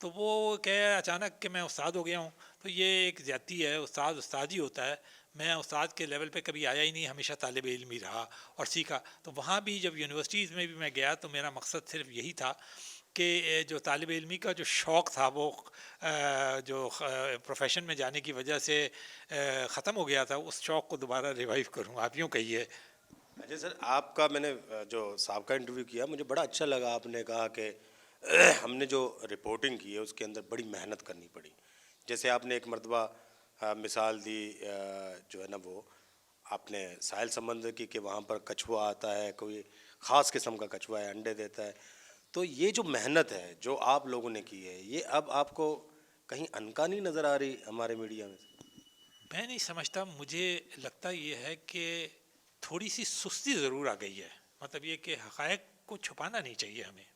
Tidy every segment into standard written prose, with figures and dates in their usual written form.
تو وہ کہ اچانک کہ میں استاد ہو گیا ہوں، تو یہ ایک زیادتی ہے. استاد ہی ہوتا ہے. میں استاد کے لیول پہ کبھی آیا ہی نہیں، ہمیشہ طالب علم ہی رہا اور سیکھا. تو وہاں بھی جب یونیورسٹیز میں بھی میں گیا تو میرا مقصد صرف یہی تھا کہ جو طالب علمی کا جو شوق تھا وہ جو پروفیشن میں جانے کی وجہ سے ختم ہو گیا تھا، اس شوق کو دوبارہ ریوائیو کروں. آپ یوں کہیے. اچھا سر، آپ کا میں نے جو سابقہ انٹرویو کیا مجھے بڑا اچھا لگا. آپ نے کہا کہ ہم نے جو رپورٹنگ کی ہے اس کے اندر بڑی محنت کرنی پڑی. جیسے آپ نے ایک مرتبہ مثال دی جو ہے نا وہ آپ نے ساحل سمندر کی کہ وہاں پر کچھوا آتا ہے، کوئی خاص قسم کا کچھوا ہے، انڈے دیتا ہے. تو یہ جو محنت ہے جو آپ لوگوں نے کی ہے یہ اب آپ کو کہیں انکا نہیں نظر آ رہی ہمارے میڈیا میں سے؟ میں نہیں سمجھتا. مجھے لگتا یہ ہے کہ تھوڑی سی سستی ضرور آ گئی ہے. مطلب یہ کہ حقائق کو چھپانا نہیں چاہیے ہمیں.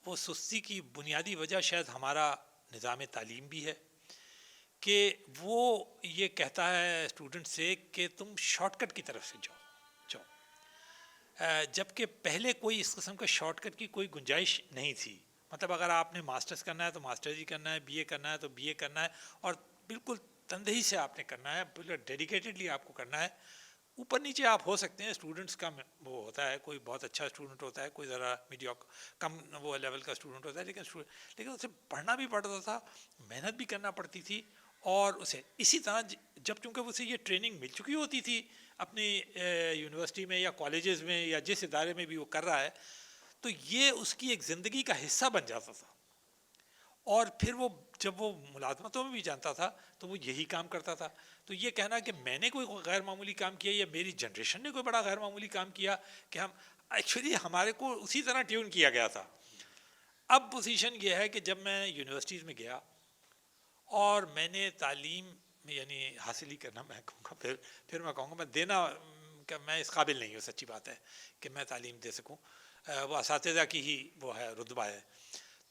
وہ سستی کی بنیادی وجہ شاید ہمارا نظام تعلیم بھی ہے کہ وہ یہ کہتا ہے اسٹوڈنٹ سے کہ تم شارٹ کٹ کی طرف سے جاؤ. جبکہ پہلے کوئی اس قسم کا شارٹ کٹ کی کوئی گنجائش نہیں تھی. مطلب اگر آپ نے ماسٹرز کرنا ہے تو ماسٹرز ہی کرنا ہے، بی اے کرنا ہے تو بی اے کرنا ہے، اور بالکل تندہی سے آپ نے کرنا ہے، بالکل ڈیڈیکیٹڈلی آپ کو کرنا ہے. اوپر نیچے آپ ہو سکتے ہیں. اسٹوڈنٹس کا وہ ہوتا ہے، کوئی بہت اچھا اسٹوڈنٹ ہوتا ہے، کوئی ذرا کم وہ لیول کا اسٹوڈنٹ ہوتا ہے، لیکن اسے پڑھنا بھی پڑتا تھا، محنت بھی کرنا پڑتی تھی. اور اسے اسی طرح جب چونکہ اسے یہ ٹریننگ مل چکی ہوتی تھی اپنی یونیورسٹی میں یا کالجز میں یا جس ادارے میں بھی وہ کر رہا ہے، تو یہ اس کی ایک زندگی کا حصہ بن جاتا تھا. اور پھر وہ جب وہ ملازمتوں میں بھی جانتا تھا تو وہ یہی کام کرتا تھا. تو یہ کہنا کہ میں نے کوئی غیر معمولی کام کیا یا میری جنریشن نے کوئی بڑا غیر معمولی کام کیا، کہ ہم ایکچولی ہمارے کو اسی طرح ٹیون کیا گیا تھا. اب پوزیشن یہ ہے کہ جب میں یونیورسٹیز میں گیا اور میں نے تعلیم یعنی حاصل ہی کرنا، میں کہوں گا پھر میں کہوں گا میں دینا کہ میں اس قابل نہیں ہوں. سچی بات ہے کہ میں تعلیم دے سکوں، وہ اساتذہ کی ہی وہ ہے رتبہ ہے.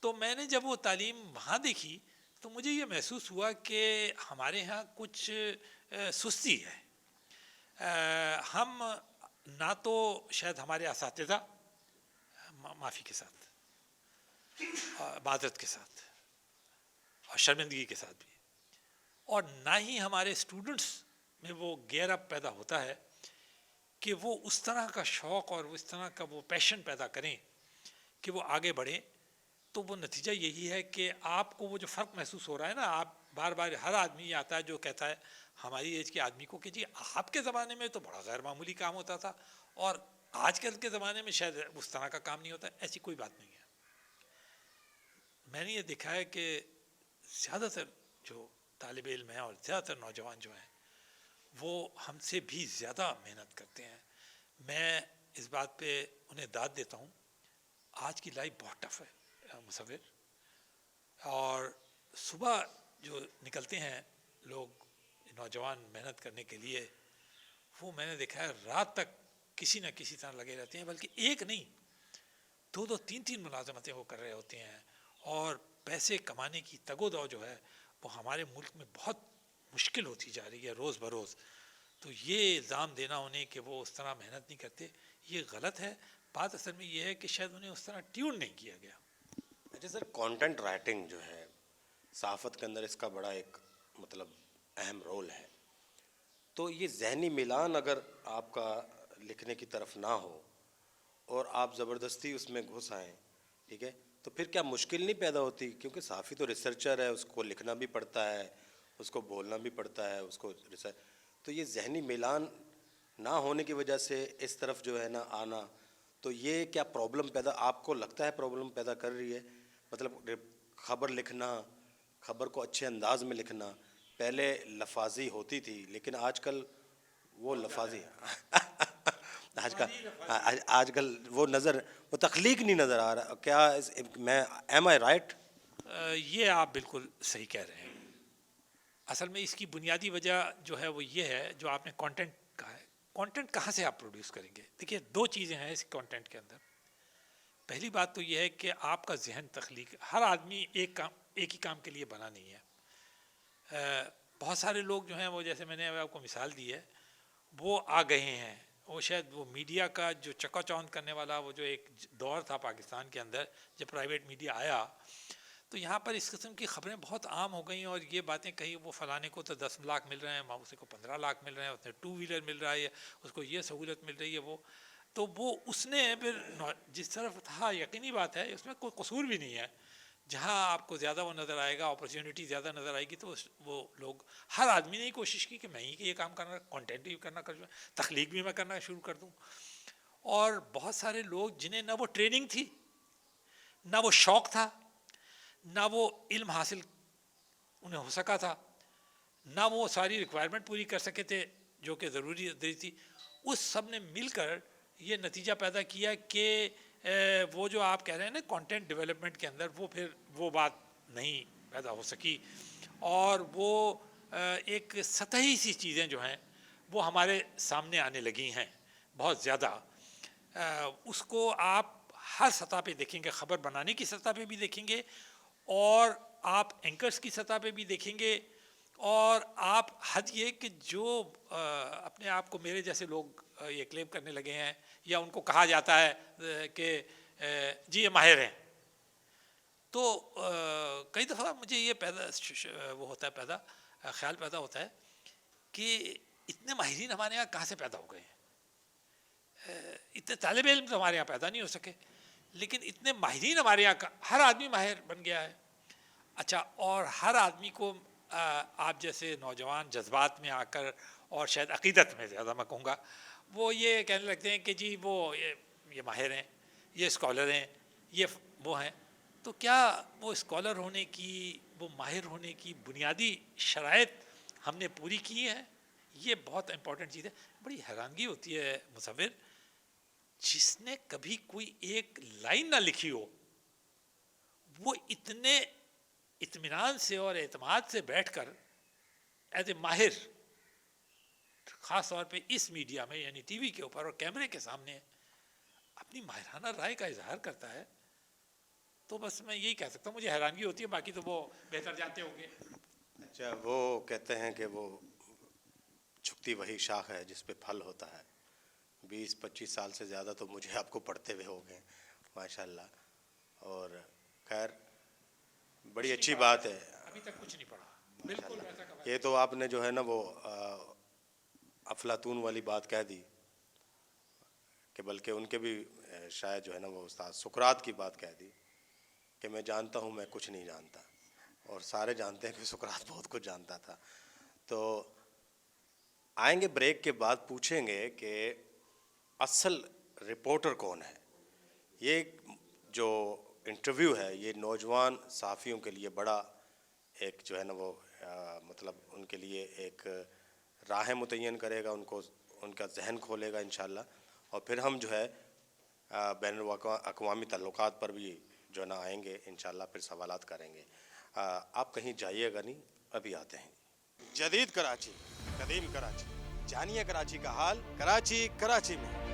تو میں نے جب وہ تعلیم وہاں دیکھی تو مجھے یہ محسوس ہوا کہ ہمارے ہاں کچھ سستی ہے. ہم نہ تو شاید ہمارے اساتذہ، معافی کے ساتھ، معذرت کے ساتھ اور شرمندگی کے ساتھ بھی، اور نہ ہی ہمارے اسٹوڈنٹس میں وہ گیئر اپ پیدا ہوتا ہے کہ وہ اس طرح کا شوق اور اس طرح کا وہ پیشن پیدا کریں کہ وہ آگے بڑھیں. تو وہ نتیجہ یہی ہے کہ آپ کو وہ جو فرق محسوس ہو رہا ہے نا، آپ بار بار ہر آدمی یہ آتا ہے جو کہتا ہے ہماری ایج کے آدمی کو کہ جی آپ کے زمانے میں تو بڑا غیر معمولی کام ہوتا تھا اور آج کل کے زمانے میں شاید اس طرح کا کام نہیں ہوتا. ایسی کوئی بات نہیں ہے. میں نے یہ دیکھا ہے کہ زیادہ تر جو طالب علم ہیں اور زیادہ تر نوجوان جو ہیں وہ ہم سے بھی زیادہ محنت کرتے ہیں. میں اس بات پہ انہیں داد دیتا ہوں. آج کی لائف بہت ٹف ہے مصور، اور صبح جو نکلتے ہیں لوگ نوجوان محنت کرنے کے لیے، وہ میں نے دیکھا ہے رات تک کسی نہ کسی طرح لگے رہتے ہیں، بلکہ ایک نہیں دو تین ملازمتیں وہ کر رہے ہوتے ہیں. اور پیسے کمانے کی تگ و دو جو ہے وہ ہمارے ملک میں بہت مشکل ہوتی جا رہی ہے روز بروز. تو یہ الزام دینا انہیں کہ وہ اس طرح محنت نہیں کرتے، یہ غلط ہے. بات اصل میں یہ ہے کہ شاید انہیں اس طرح ٹیون نہیں کیا گیا. اچھا سر، کانٹینٹ رائٹنگ جو ہے صحافت کے اندر اس کا بڑا ایک مطلب اہم رول ہے. تو یہ ذہنی میلان اگر آپ کا لکھنے کی طرف نہ ہو اور آپ زبردستی اس میں گھس آئیں، ٹھیک ہے، تو پھر کیا مشکل نہیں پیدا ہوتی؟ کیونکہ صحافی تو ریسرچر ہے، اس کو لکھنا بھی پڑتا ہے، اس کو بولنا بھی پڑتا ہے، اس کو ریسرچ. تو یہ ذہنی میلان نہ ہونے کی وجہ سے اس طرف جو ہے نا آنا، تو یہ کیا پرابلم پیدا آپ کو لگتا ہے پرابلم پیدا کر رہی ہے؟ مطلب خبر لکھنا، خبر کو اچھے انداز میں لکھنا، پہلے لفاظی ہوتی تھی لیکن آج کل وہ لفاظی آج کل وہ تخلیق نہیں نظر آ رہا. کیا میں ایم آئی رائٹ؟ یہ آپ بالکل صحیح کہہ رہے ہیں. اصل میں اس کی بنیادی وجہ جو ہے وہ یہ ہے جو آپ نے کانٹینٹ کہا ہے. کانٹینٹ کہاں سے آپ پروڈیوس کریں گے؟ دیکھیے دو چیزیں ہیں اس کانٹینٹ کے اندر. پہلی بات تو یہ ہے کہ آپ کا ذہن تخلیق، ہر آدمی ایک ہی کام کے لیے بنا نہیں ہے. بہت سارے لوگ جو ہیں وہ، جیسے میں نے آپ کو مثال دی ہے، وہ آ گئے ہیں وہ شاید وہ میڈیا کا جو چکا چوند کرنے والا وہ جو ایک دور تھا پاکستان کے اندر جب پرائیویٹ میڈیا آیا، تو یہاں پر اس قسم کی خبریں بہت عام ہو گئیں، اور یہ باتیں کہیں وہ فلانے کو تو 10 لاکھ مل رہے ہیں، اسے کو 15 لاکھ مل رہے ہیں، اسے 2 ویلر مل رہا ہے، اس کو یہ سہولت مل رہی ہے، وہ اس نے پھر جس طرف تھا، یقینی بات ہے اس میں کوئی قصور بھی نہیں ہے، جہاں آپ کو زیادہ وہ نظر آئے گا، اپرچونٹی زیادہ نظر آئے گی، تو وہ لوگ، ہر آدمی نے ہی کوشش کی کہ میں ہی یہ کام کرنا، کانٹینٹ بھی کرنا، تخلیق بھی میں کرنا شروع کر دوں. اور بہت سارے لوگ جنہیں نہ وہ ٹریننگ تھی، نہ وہ شوق تھا، نہ وہ علم حاصل انہیں ہو سکا تھا، نہ وہ ساری ریکوائرمنٹ پوری کر سکے تھے جو کہ ضروری تھی، اس سب نے مل کر یہ نتیجہ پیدا کیا کہ وہ جو آپ کہہ رہے ہیں نا کانٹینٹ ڈیولپمنٹ کے اندر، وہ پھر وہ بات نہیں پیدا ہو سکی، اور وہ ایک سطحی سی چیزیں جو ہیں وہ ہمارے سامنے آنے لگی ہیں بہت زیادہ. اس کو آپ ہر سطح پہ دیکھیں گے، خبر بنانے کی سطح پہ بھی دیکھیں گے، اور آپ اینکرز کی سطح پہ بھی دیکھیں گے، اور آپ حد یہ کہ جو اپنے آپ کو میرے جیسے لوگ یہ کلیم کرنے لگے ہیں، یا ان کو کہا جاتا ہے کہ جی یہ ماہر ہیں، تو کئی دفعہ مجھے یہ وہ ہوتا ہے خیال پیدا ہوتا ہے کہ اتنے ماہرین ہمارے یہاں کہاں سے پیدا ہو گئے ہیں. اتنے طالب علم تو ہمارے یہاں پیدا نہیں ہو سکے، لیکن اتنے ماہرین ہمارے یہاں، ہر آدمی ماہر بن گیا ہے. اچھا، اور ہر آدمی کو آپ جیسے نوجوان جذبات میں آ کر، اور شاید عقیدت میں زیادہ میں کہوں گا، وہ یہ کہنے لگتے ہیں کہ جی وہ یہ ماہر ہیں، یہ اسکالر ہیں، یہ وہ ہیں. تو کیا وہ اسکالر ہونے کی، وہ ماہر ہونے کی بنیادی شرائط ہم نے پوری کی ہیں؟ یہ بہت امپورٹنٹ چیز ہے. بڑی حیرانگی ہوتی ہے مصور، جس نے کبھی کوئی ایک لائن نہ لکھی ہو، وہ اتنے اطمینان سے اور اعتماد سے بیٹھ کر ایز اے ماہر، خاص طور پہ اس میڈیا میں یعنی ٹی وی کے اوپر اور کیمرے کے سامنے، اپنی ماہرانہ رائے کا اظہار کرتا ہے. تو بس میں یہی کہہ سکتا ہوں، مجھے حیرانگی ہوتی ہے، باقی تو وہ بہتر جانتے ہوں گے. اچھا، وہ کہتے ہیں کہ وہ جھکتی وہی شاخ ہے جس پہ پھل ہوتا ہے. 20-25 سال سے زیادہ تو مجھے آپ کو پڑھتے ہوئے ہو گئے ماشاء اللہ. اور خیر بڑی اچھی بات ہے. ابھی تک کچھ نہیں پڑھا بالکل. یہ تو آپ نے جو ہے نا وہ افلاطون والی بات کہہ دی، کہ بلکہ ان کے بھی شاید جو ہے نا وہ استاد سقراط کی بات کہہ دی کہ میں جانتا ہوں میں کچھ نہیں جانتا، اور سارے جانتے ہیں کہ سقراط بہت کچھ جانتا تھا. تو آئیں گے بریک کے بعد، پوچھیں گے کہ اصل رپورٹر کون ہے. یہ جو انٹرویو ہے یہ نوجوان صحافیوں کے لیے بڑا ایک جو ہے نا وہ مطلب ان کے لیے ایک راہ متعین کرے گا، ان کا ذہن کھولے گا انشاءاللہ. اور پھر ہم جو ہے بین الاقوامی تعلقات پر بھی جو ہے نا آئیں گے انشاءاللہ، پھر سوالات کریں گے. آپ کہیں جائیے گا نہیں، ابھی آتے ہیں. جدید کراچی، قدیم کراچی، جانیے کراچی کا حال کراچی میں.